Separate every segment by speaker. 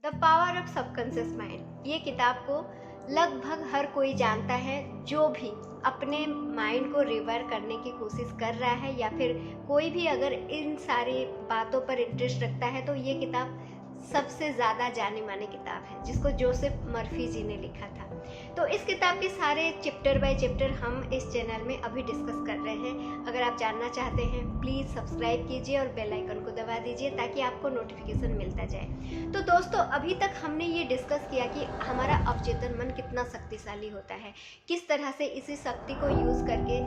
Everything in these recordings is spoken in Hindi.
Speaker 1: The power of subconscious mind. ये किताब को लगभग हर कोई जानता है जो भी अपने माइंड को रिवायर करने की कोशिश कर रहा है, या फिर कोई भी अगर इन सारी बातों पर इंटरेस्ट रखता है तो ये किताब सबसे ज़्यादा जानी मानी किताब है, जिसको जोसेफ मर्फी जी ने लिखा था। तो इस किताब के सारे चैप्टर बाय चैप्टर हम इस चैनल में अभी डिस्कस कर रहे हैं। अगर आप जानना चाहते हैं प्लीज़ सब्सक्राइब कीजिए और बेल आइकन को दबा दीजिए ताकि आपको नोटिफिकेशन मिलता जाए। तो दोस्तों, अभी तक हमने ये डिस्कस किया कि हमारा अवचेतन मन कितना शक्तिशाली होता है, किस तरह से इसी शक्ति को यूज़ करके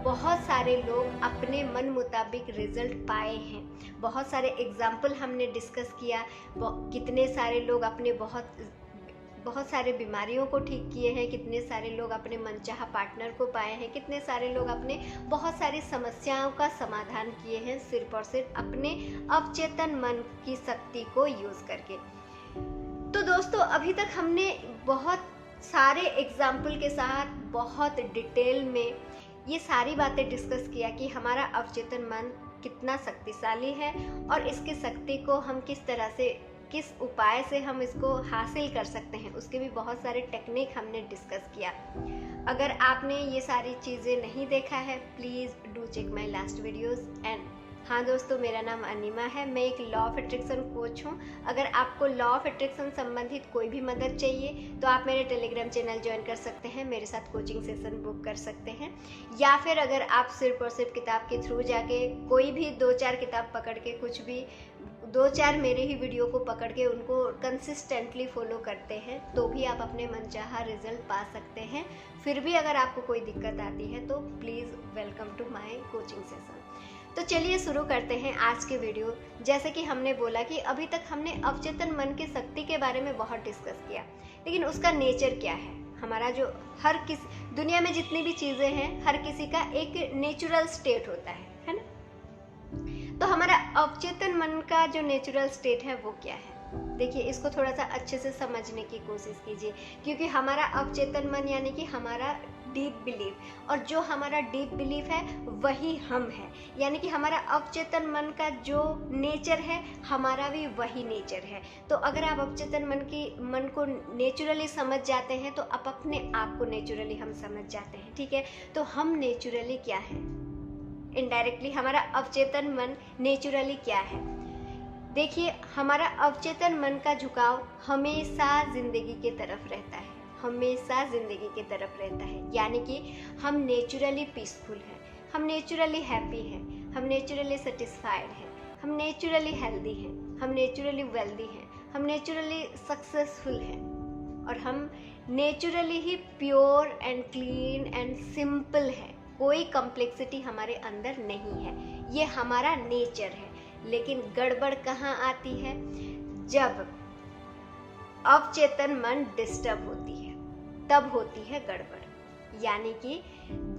Speaker 1: बहुत सारे लोग अपने मन मुताबिक रिजल्ट पाए हैं। बहुत सारे एग्जाम्पल हमने डिस्कस किया, कितने सारे लोग अपने बहुत सारे बीमारियों को ठीक किए हैं, कितने सारे लोग अपने मनचाहा पार्टनर को पाए हैं, कितने सारे लोग अपने बहुत सारी समस्याओं का समाधान किए हैं सिर्फ और सिर्फ अपने अवचेतन मन की शक्ति को यूज़ करके। तो दोस्तों, अभी तक हमने बहुत सारे एग्जाम्पल के साथ बहुत डिटेल में ये सारी बातें डिस्कस किया कि हमारा अवचेतन मन कितना शक्तिशाली है और इसकी शक्ति को हम किस तरह से, किस उपाय से हम इसको हासिल कर सकते हैं, उसके भी बहुत सारे टेक्निक हमने डिस्कस किया। अगर आपने ये सारी चीज़ें नहीं देखा है please do check my last videos. And हाँ दोस्तों, मेरा नाम अनिमा है, मैं एक लॉ ऑफ अट्रैक्शन कोच हूँ। अगर आपको लॉ ऑफ अट्रैक्शन संबंधित कोई भी मदद चाहिए तो आप मेरे टेलीग्राम चैनल ज्वाइन कर सकते हैं, मेरे साथ कोचिंग सेशन बुक कर सकते हैं, या फिर अगर आप सिर्फ और सिर्फ किताब के थ्रू जाके कोई भी 2-4 किताब पकड़ के, कुछ भी 2-4 मेरे ही वीडियो को पकड़ के उनको कंसिस्टेंटली फॉलो करते हैं तो भी आप अपने मनचाहा रिजल्ट पा सकते हैं। फिर भी अगर आपको कोई दिक्कत आती है तो please welcome to my coaching session. तो चलिए शुरू करते हैं आज के वीडियो। जैसे कि हमने बोला कि अभी तक हमने अवचेतन मन की शक्ति के बारे में बहुत डिस्कस किया, लेकिन उसका नेचर क्या है। हमारा जो हर किस दुनिया में जितनी भी चीज़ें हैं, हर किसी का एक नेचुरल स्टेट होता है ना। तो हमारा अवचेतन मन का जो नेचुरल स्टेट है वो क्या है, देखिए इसको थोड़ा सा अच्छे से समझने की कोशिश कीजिए, क्योंकि हमारा अवचेतन मन यानी कि हमारा डीप बिलीफ, और जो हमारा डीप बिलीफ है वही हम है। यानी कि हमारा अवचेतन मन का जो नेचर है हमारा भी वही नेचर है। तो अगर आप अवचेतन मन को नेचुरली समझ जाते हैं तो आप अपने आप को नेचुरली हम समझ जाते हैं, ठीक है। तो हम नेचुरली क्या है, इनडायरेक्टली हमारा अवचेतन मन नेचुरली क्या है। देखिए, हमारा अवचेतन मन का झुकाव हमेशा जिंदगी की तरफ रहता है, हमेशा जिंदगी की तरफ रहता है। यानी कि हम नेचुरली पीसफुल हैं, हम नेचुरली हैप्पी हैं, हम नेचुरली सेटिस्फाइड हैं, हम नेचुरली हेल्दी हैं, हम नेचुरली वेल्दी हैं, हम नेचुरली सक्सेसफुल हैं, और हम naturally he pure and clean and simple हैं। कोई कॉम्प्लेक्सिटी हमारे अंदर नहीं है, ये हमारा नेचर है। लेकिन गड़बड़ कहाँ आती है, जब अवचेतन मन डिस्टर्ब होती है तब होती है गड़बड़। यानी कि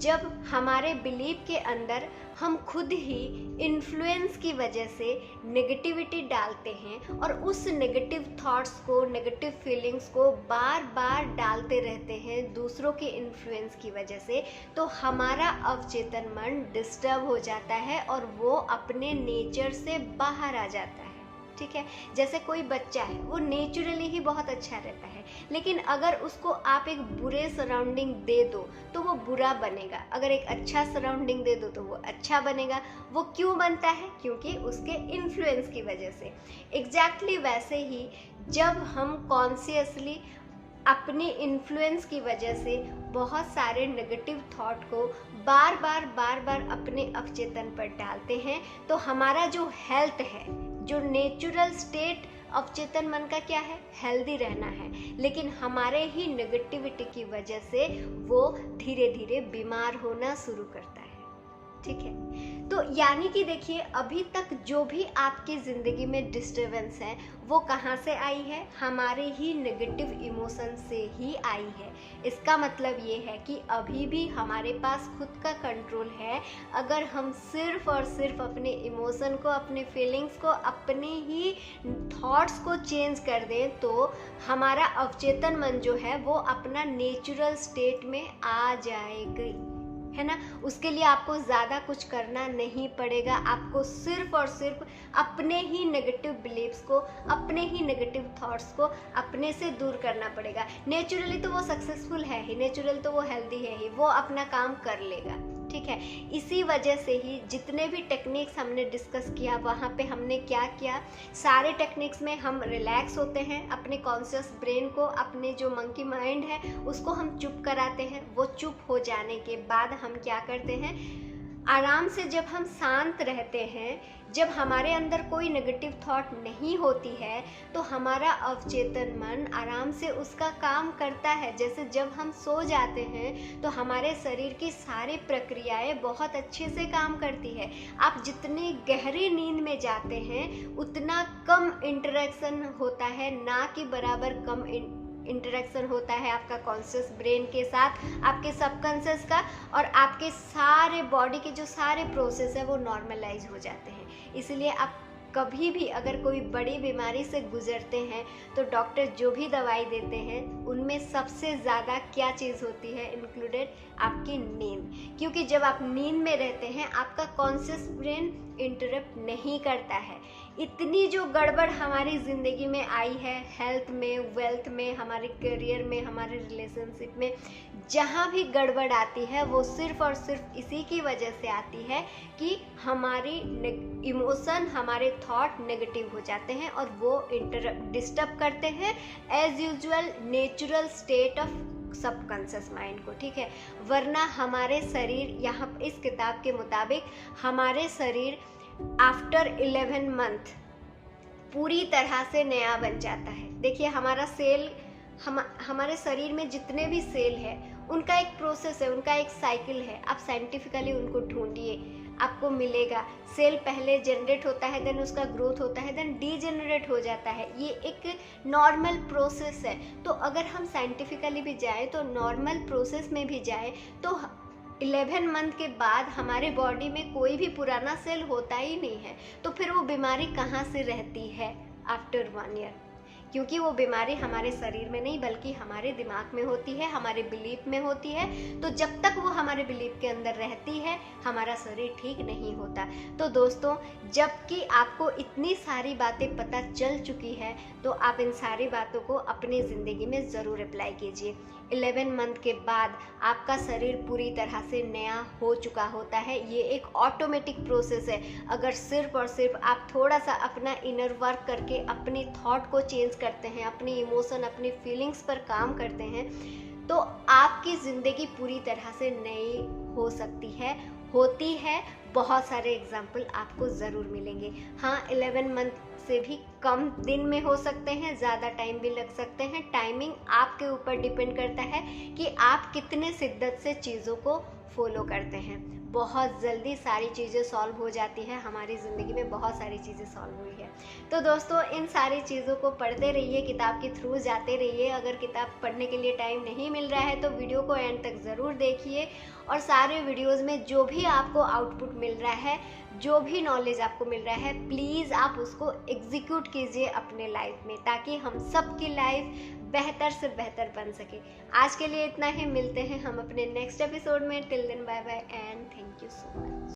Speaker 1: जब हमारे बिलीफ के अंदर हम खुद ही इन्फ्लुएंस की वजह से नेगेटिविटी डालते हैं और उस नेगेटिव थॉट्स को, नेगेटिव फीलिंग्स को बार बार डालते रहते हैं दूसरों के इन्फ्लुएंस की वजह से, तो हमारा अवचेतन मन डिस्टर्ब हो जाता है और वो अपने नेचर से बाहर आ जाता है, ठीक है। जैसे कोई बच्चा है, वो नेचुरली ही बहुत अच्छा रहता है, लेकिन अगर उसको आप एक बुरे सराउंडिंग दे दो तो वो बुरा बनेगा, अगर एक अच्छा सराउंडिंग दे दो तो वो अच्छा बनेगा। वो क्यों बनता है, क्योंकि उसके इन्फ्लुएंस की वजह से। एग्जैक्टली वैसे ही जब हम कॉन्शियसली अपने इन्फ्लुएंस की वजह से बहुत सारे नेगेटिव थॉट को बार बार अपने अवचेतन पर डालते हैं, तो हमारा जो हेल्थ है, जो नेचुरल स्टेट अवचेतन मन का क्या है, हेल्दी रहना है, लेकिन हमारे ही नेगेटिविटी की वजह से वो धीरे धीरे बीमार होना शुरू करता है, ठीक है। तो यानी कि देखिए, अभी तक जो भी आपकी ज़िंदगी में डिस्टर्बेंस है वो कहाँ से आई है, हमारे ही नेगेटिव इमोशन से ही आई है। इसका मतलब ये है कि अभी भी हमारे पास खुद का कंट्रोल है। अगर हम सिर्फ और सिर्फ अपने इमोशन को, अपने फीलिंग्स को, अपने ही थॉट्स को चेंज कर दें तो हमारा अवचेतन मन जो है वो अपना नेचुरल स्टेट में आ जाएगी, है ना। उसके लिए आपको ज़्यादा कुछ करना नहीं पड़ेगा, आपको सिर्फ और सिर्फ अपने ही नेगेटिव बिलीव्स को, अपने ही नेगेटिव थॉट्स को अपने से दूर करना पड़ेगा। नेचुरली तो वो सक्सेसफुल है ही, नेचुरल तो वो हेल्दी है ही, वो अपना काम कर लेगा, ठीक है। इसी वजह से ही जितने भी टेक्निक्स हमने डिस्कस किया वहाँ पे हमने क्या किया, सारे टेक्निक्स में हम रिलैक्स होते हैं, अपने कॉन्शियस ब्रेन को, अपने जो मंकी माइंड है उसको हम चुप कराते हैं। वो चुप हो जाने के बाद हम क्या करते हैं, आराम से जब हम शांत रहते हैं, जब हमारे अंदर कोई नेगेटिव थॉट नहीं होती है, तो हमारा अवचेतन मन आराम से उसका काम करता है। जैसे जब हम सो जाते हैं तो हमारे शरीर की सारी प्रक्रियाएं बहुत अच्छे से काम करती है। आप जितनी गहरी नींद में जाते हैं उतना कम इंटरेक्शन होता है, ना कि बराबर कम इंटरेक्शन होता है आपका कॉन्शियस ब्रेन के साथ, आपके सबकॉन्शियस का, और आपके सारे बॉडी के जो सारे प्रोसेस है वो नॉर्मलाइज हो जाते हैं। इसलिए आप कभी भी अगर कोई बड़ी बीमारी से गुजरते हैं तो डॉक्टर जो भी दवाई देते हैं उनमें सबसे ज़्यादा क्या चीज़ होती है इंक्लूडेड, आपकी नींद। क्योंकि जब आप नींद में रहते हैं आपका कॉन्शियस ब्रेन इंटरप्ट नहीं करता है। इतनी जो गड़बड़ हमारी ज़िंदगी में आई है, हेल्थ में, वेल्थ में, हमारे करियर में, हमारे रिलेशनशिप में, जहाँ भी गड़बड़ आती है वो सिर्फ और सिर्फ इसी की वजह से आती है कि हमारी इमोशन, हमारे थॉट नेगेटिव हो जाते हैं और वो डिस्टर्ब करते हैं as usual natural state of subconscious mind को, ठीक है। वरना हमारे शरीर, यहाँ इस किताब के मुताबिक हमारे शरीर आफ्टर 11 मंथ पूरी तरह से नया बन जाता है। देखिए हमारा सेल, हमारे शरीर में जितने भी सेल है उनका एक प्रोसेस है, उनका एक साइकिल है। आप साइंटिफिकली उनको ढूंढिए, आपको मिलेगा। सेल पहले जनरेट होता है, देन उसका ग्रोथ होता है, देन डीजेनरेट हो जाता है। ये एक नॉर्मल प्रोसेस है। तो अगर हम साइंटिफिकली भी जाए तो नॉर्मल प्रोसेस में भी जाए तो 11 मंथ के बाद हमारे बॉडी में कोई भी पुराना सेल होता ही नहीं है। तो फिर वो बीमारी कहाँ से रहती है आफ्टर 1 ईयर? क्योंकि वो बीमारी हमारे शरीर में नहीं बल्कि हमारे दिमाग में होती है, हमारे बिलीफ में होती है। तो जब तक वो हमारे बिलीफ के अंदर रहती है हमारा शरीर ठीक नहीं होता। तो दोस्तों, जबकि आपको इतनी सारी बातें पता चल चुकी है तो आप इन सारी बातों को अपनी ज़िंदगी में ज़रूर अप्लाई कीजिए। 11 मंथ के बाद आपका शरीर पूरी तरह से नया हो चुका होता है। ये एक ऑटोमेटिक प्रोसेस है। अगर सिर्फ और सिर्फ आप थोड़ा सा अपना इनर वर्क करके अपनी थॉट को चेंज करते हैं, अपनी इमोशन, अपनी फीलिंग्स पर काम करते हैं, तो आपकी ज़िंदगी पूरी तरह से नई हो सकती है, होती है। बहुत सारे एग्जाम्पल आपको ज़रूर मिलेंगे। हाँ, 11 मंथ से भी कम दिन में हो सकते हैं, ज़्यादा टाइम भी लग सकते हैं। टाइमिंग आपके ऊपर डिपेंड करता है कि आप कितने शिद्दत से चीज़ों को फॉलो करते हैं। बहुत जल्दी सारी चीज़ें सॉल्व हो जाती है, हमारी ज़िंदगी में बहुत सारी चीज़ें सॉल्व हुई है। तो दोस्तों, इन सारी चीज़ों को पढ़ते रहिए, किताब के थ्रू जाते रहिए। अगर किताब पढ़ने के लिए टाइम नहीं मिल रहा है तो वीडियो को एंड तक ज़रूर देखिए। और सारे वीडियोज़ में जो भी आपको आउटपुट मिल रहा है, जो भी नॉलेज आपको मिल रहा है, प्लीज़ आप उसको एग्जीक्यूट कीजिए अपने लाइफ में, ताकि हम सब की लाइफ बेहतर से बेहतर बन सके। आज के लिए इतना ही, मिलते हैं हम अपने नेक्स्ट एपिसोड में। Till then bye bye and thank you so much.